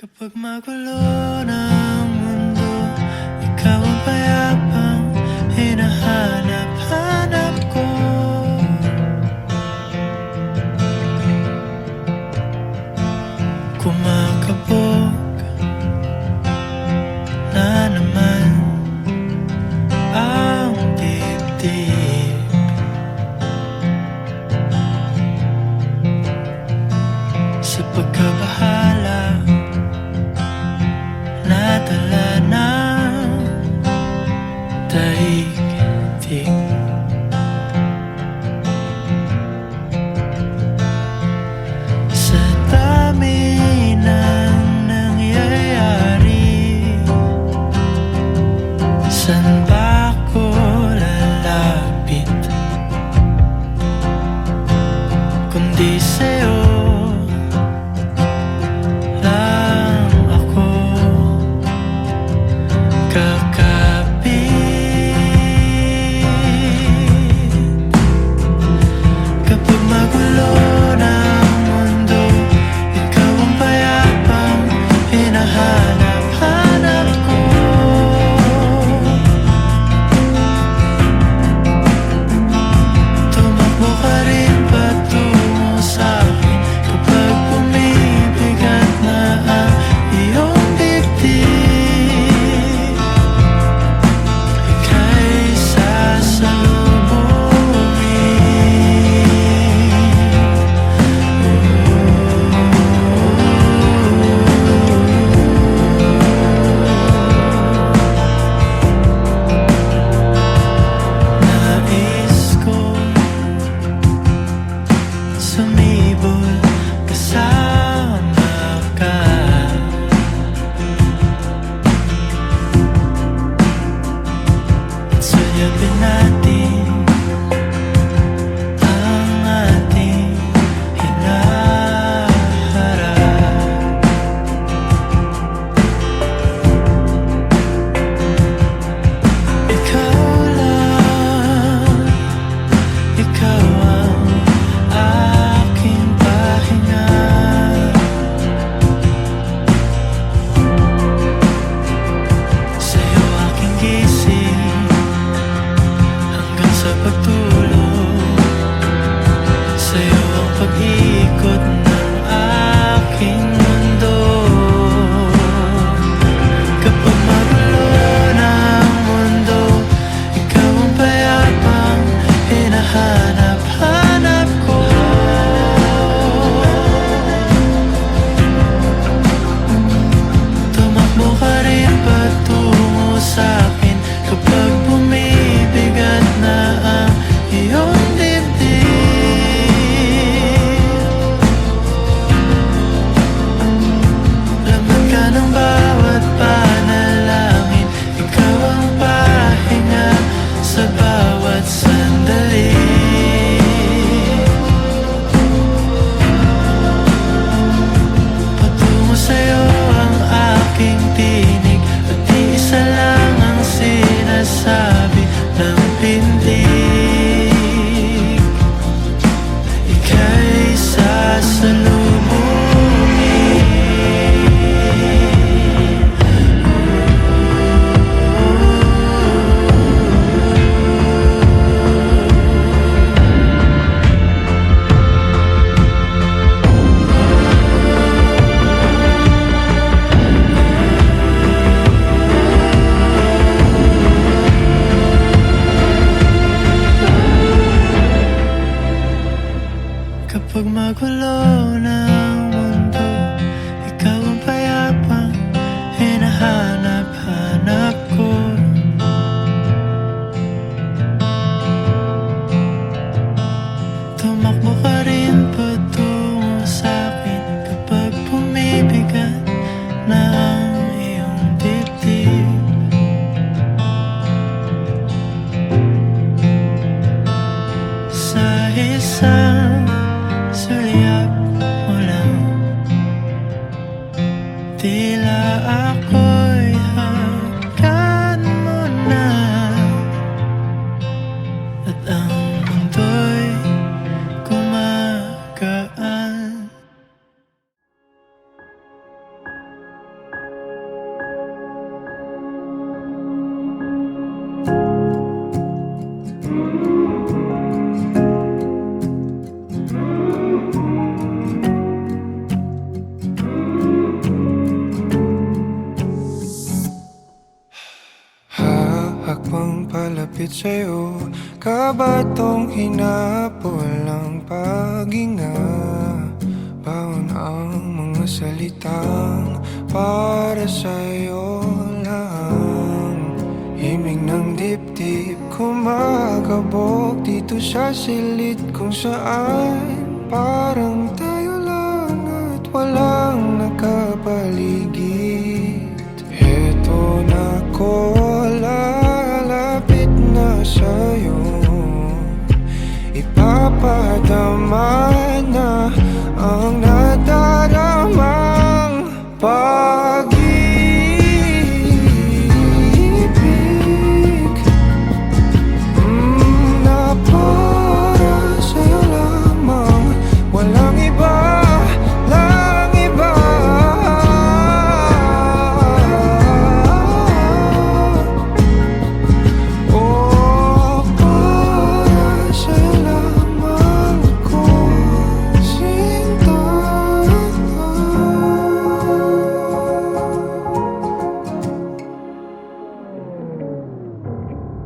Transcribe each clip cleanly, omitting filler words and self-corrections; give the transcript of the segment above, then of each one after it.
Kapag magulo ng mundo, ikaw ang payapang hinahanap-hanap ko. Kumakabog na naman ang dibdib. Sa pagkabahala nadala ng daigdig. Sa dami ng nangyayari, saan ba ako lalapit kundi sa'yo? Sumibol kasama ka, at suyapin natin ang ating hinaharap. Ikaw lang, ikaw ang aking pahinga. Sa'yo aking gising hanggang sa pagtulog. Sa'yo ang pag-ikot ng aking mundo. Kapag magulo ng mundo, ikaw ang payapang hinahanap-hanap ko. Tumakbo ka rin patungo sa'kin kapag bumibigat na ang iyong dibdib. Laman ka ng bawat panalangin, ikaw ang pahinga sa bawat sandali. Patungo sa'yo ang aking tinig, at di isa lang ang sinasabi ng pindig. Ika'y sasalubungin. Kapag magulo ng mundo, ikaw ang payapang hinahanap-hanap ko. Tumakbo ka rin patungo sa'kin kapag bumibigat na ang iyong dibdib. Sa isang sulyap mo lang, tila ako'y hagkan mo na, at ang mundo'y gumagaan. lumapit sa'yo. Kabatong hinapol ang paghinga, baon ang mga salitang para sa'yo lang. Himig ng dibdib kumakabog dito sa silid kung saan parang tayo lang at walang nakapaligid. Heto na ko, lalapit na sa'yo. Ipapadama na ang nadaramang pag-ibig na para sa'yo lamang, walang iba, lang iba. Oh, para sa'yo lamang ako sinta.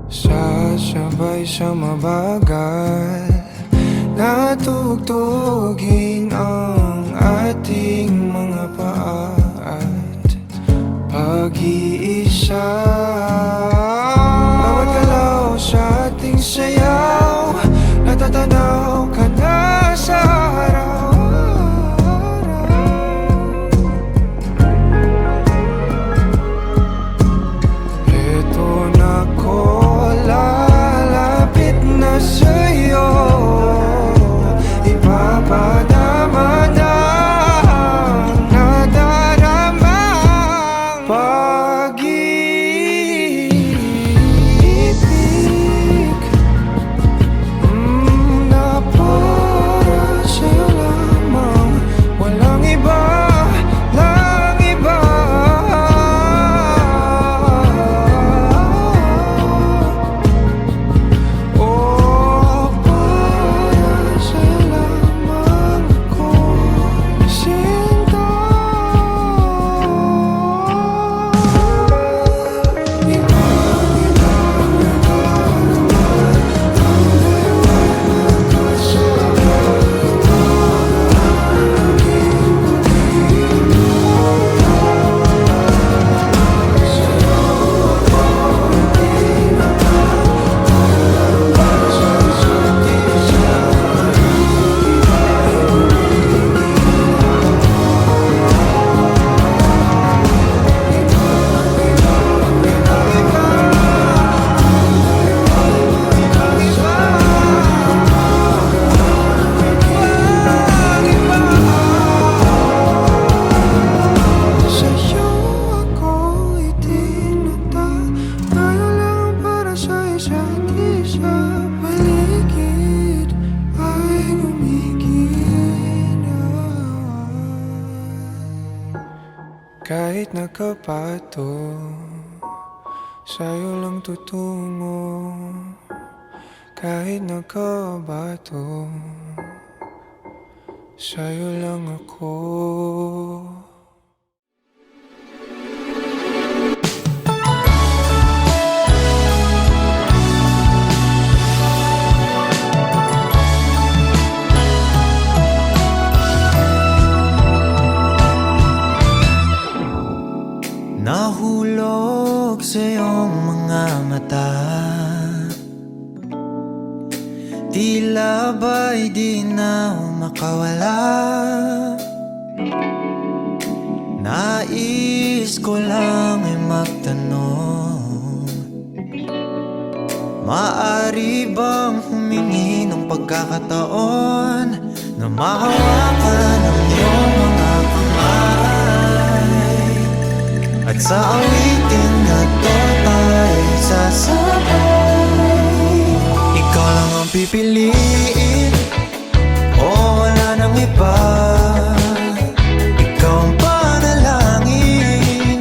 Sasabay sa mabagal na tugtugin ang ating mga paa at pag-iisa. Bawat galaw sa ating sayaw, natatanaw ka na sa araw-araw. Eto na ko, lalapit na sa'yo. Ipapadama na ang nadaramang pag-ibig na para sa'yo lamang, walang iba, lang iba. Oh, para sa'yo lamang ako sinta. Sa'yo ako itinata, tayo lang para sa isa't isa. Paligid ay gumigina, kahit nakapato, sa'yo lang tutungo. Kahit nakabato, sa'yo lang ako. Nahulog sa iyong mga mata, tila ba'y di na makawala. Nais ko lang ay magtanong, maaari bang humingi ng pagkakataon na mahawakan ang iyong mga kamay, at sa awitin na to tayo sasabay. Ikaw lang ang pipiliin, o wala nang iba. Ikaw ang panalangin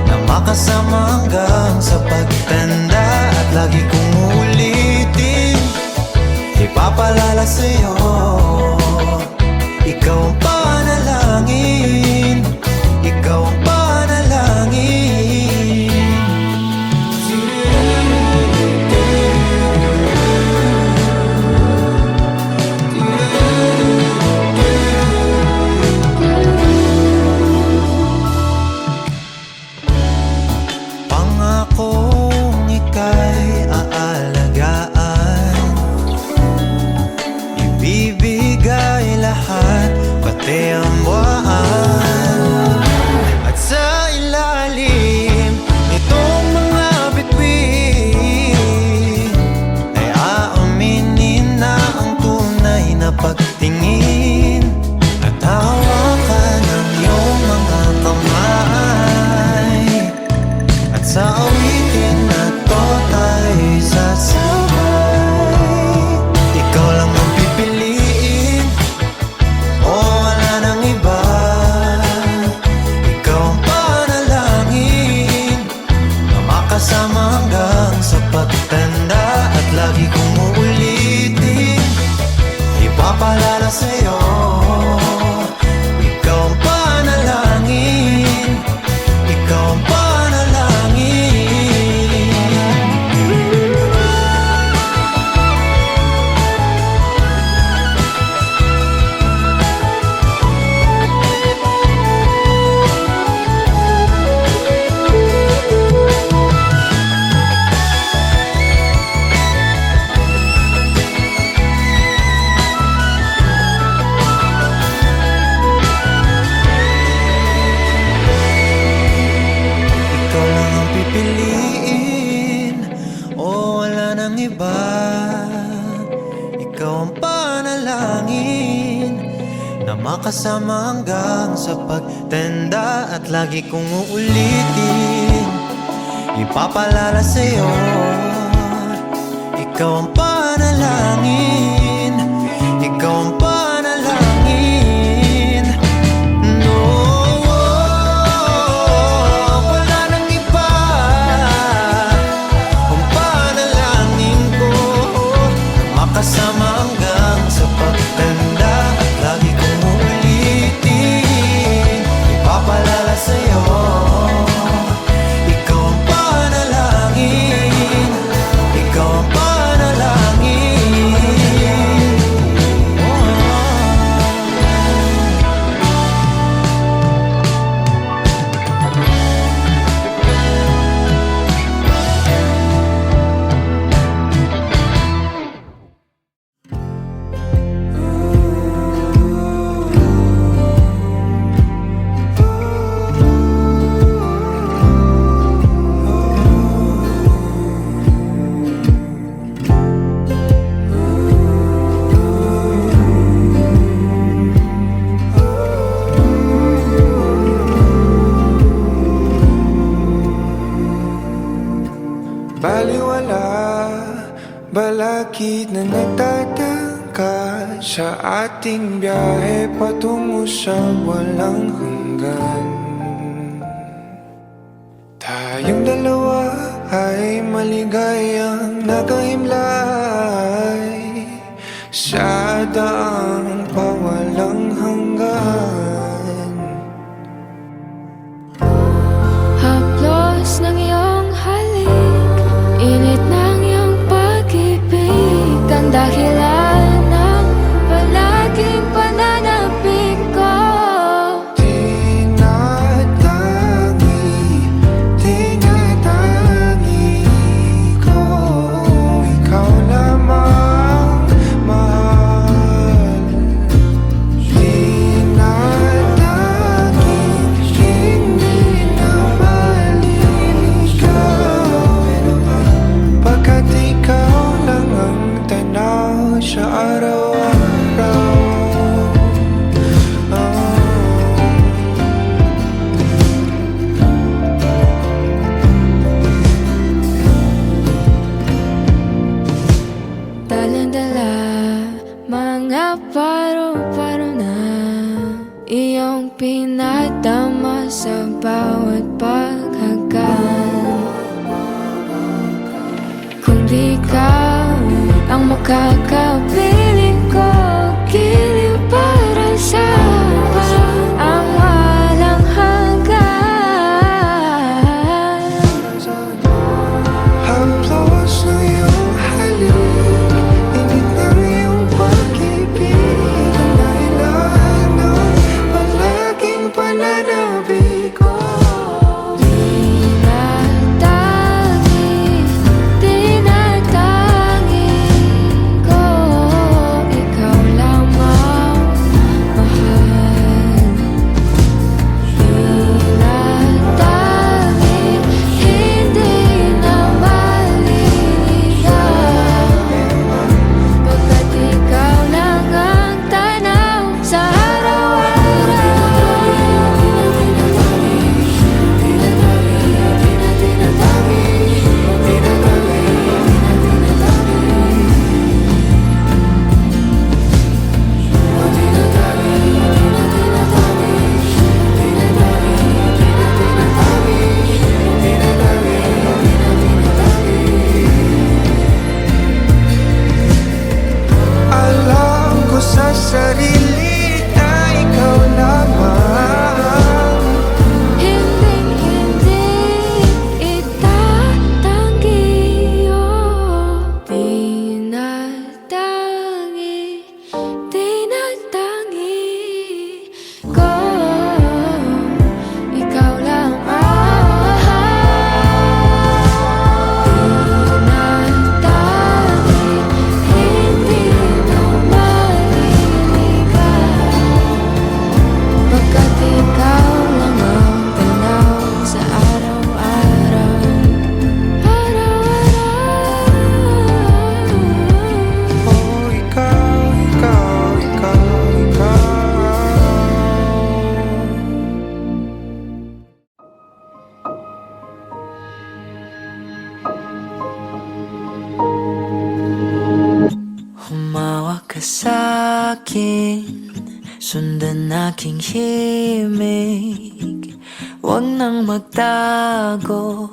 na makasama hanggang sa pagtanda. At lagi kong uulitin, ipapalala sa'yo, ikaw ang panalangin, ikaw ang panalangin. makasama hanggang sa pagtanda. At lagi kong uulitin, ipapalala sa'yo, ikaw ang panalangin, ikaw ang panalangin. No, wala nang iba, ang panalangin ko, makasama hanggang sa pagtanda. At lagi kong uulitin, ipapalala sa'yo, ikaw ang panalangin, ikaw ang panalangin. Baliwala, balakid na nagtatangka sa ating biyahe patungo sa walang hanggan. Tayong dalawa ay maligayang nagahimlay sa daang pawalang hanggan. Haplos ng iyong halik, init ng iyong pag-ibig, ang dahilan ng palaging pananabik ko. Tinatangi ko, ikaw lamang mahal. Tinatangi, hindi na maliligaw, pagkat ikaw lang ang tanaw sa araw-araw. Dalan-dala, mga paro-paro na iyong pinadama sa bawat paghagan. Kung di ka ang makakapiling ko, giliw para sa ang walang hanggan. Haplos ng iyong halik, init ng iyong pag-ibig, ang dahilan ng palaging pananabik ko. Tinatangi ko, akin, sundan aking himig. Huwag nang magtago,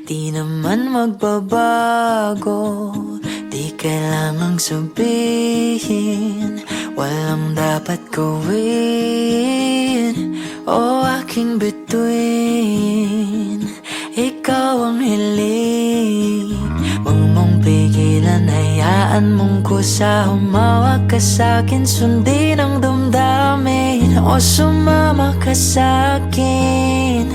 di naman magbabago. Di kailangang sabihin, walang dapat gawin. O aking bituin, ikaw ang hiling. Huwag mong pigilan, hayaan mong kusa. Humawak ka sa'kin, sundin ang damdamin. O sumama ka sa'kin,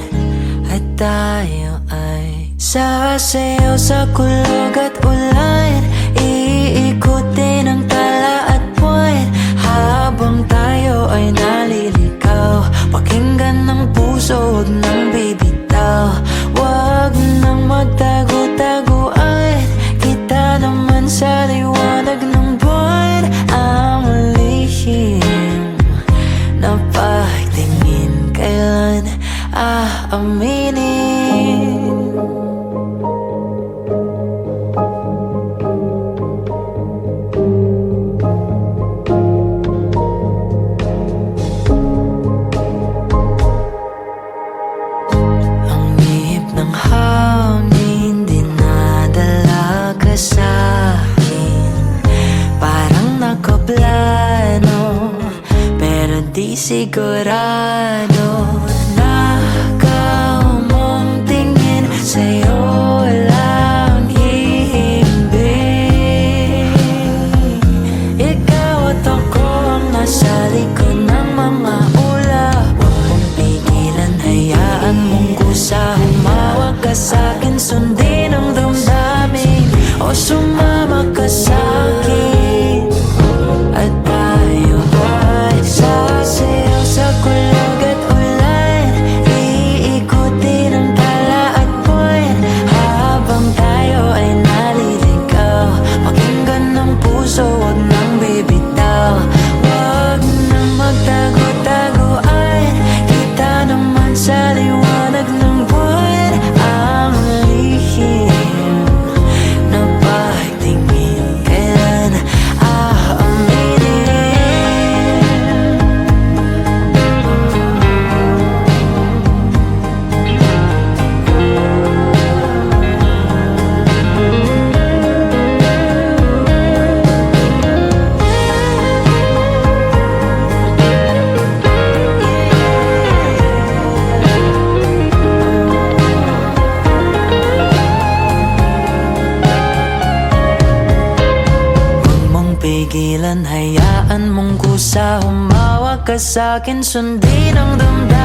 at tayo ay sasayaw sa kulog at ulan. Iikutin ang tala at buwan, habang tayo ay naliligaw. Pakinggan ng puso, huwag nang bibitaw. Huwag nang magtago-taguan, kita naman sa liwanag ng buwan. Ang lihim na pagtingin, kailan aaminin? Ng hangin, dinadala ka sa'kin. Parang nakaplano, pero di sigurado. Nakaw mong tingin, sa'yo lang hihimbing. Ikaw at ako ang nasa likod ng mga ulap. Huwag mong pigilan, hayaan mong kusa. Humawak ka sa'kin, sundin ang damdamin. O sumama ka sa'kin, at tayo ay sasayaw sa kulog at ulan. Iikutin ang tala at buwan, habang tayo ay naliligaw. Pakinggan ng puso, huwag nang bibitaw. Huwag nang magtago-taguan, kita naman sa liwanag ng buwan. Ang lihim na pagtingin, kailan aaminin? Pigilan, hayaan mong kusa. Humawak ka sa'kin, sundin ang damdamin.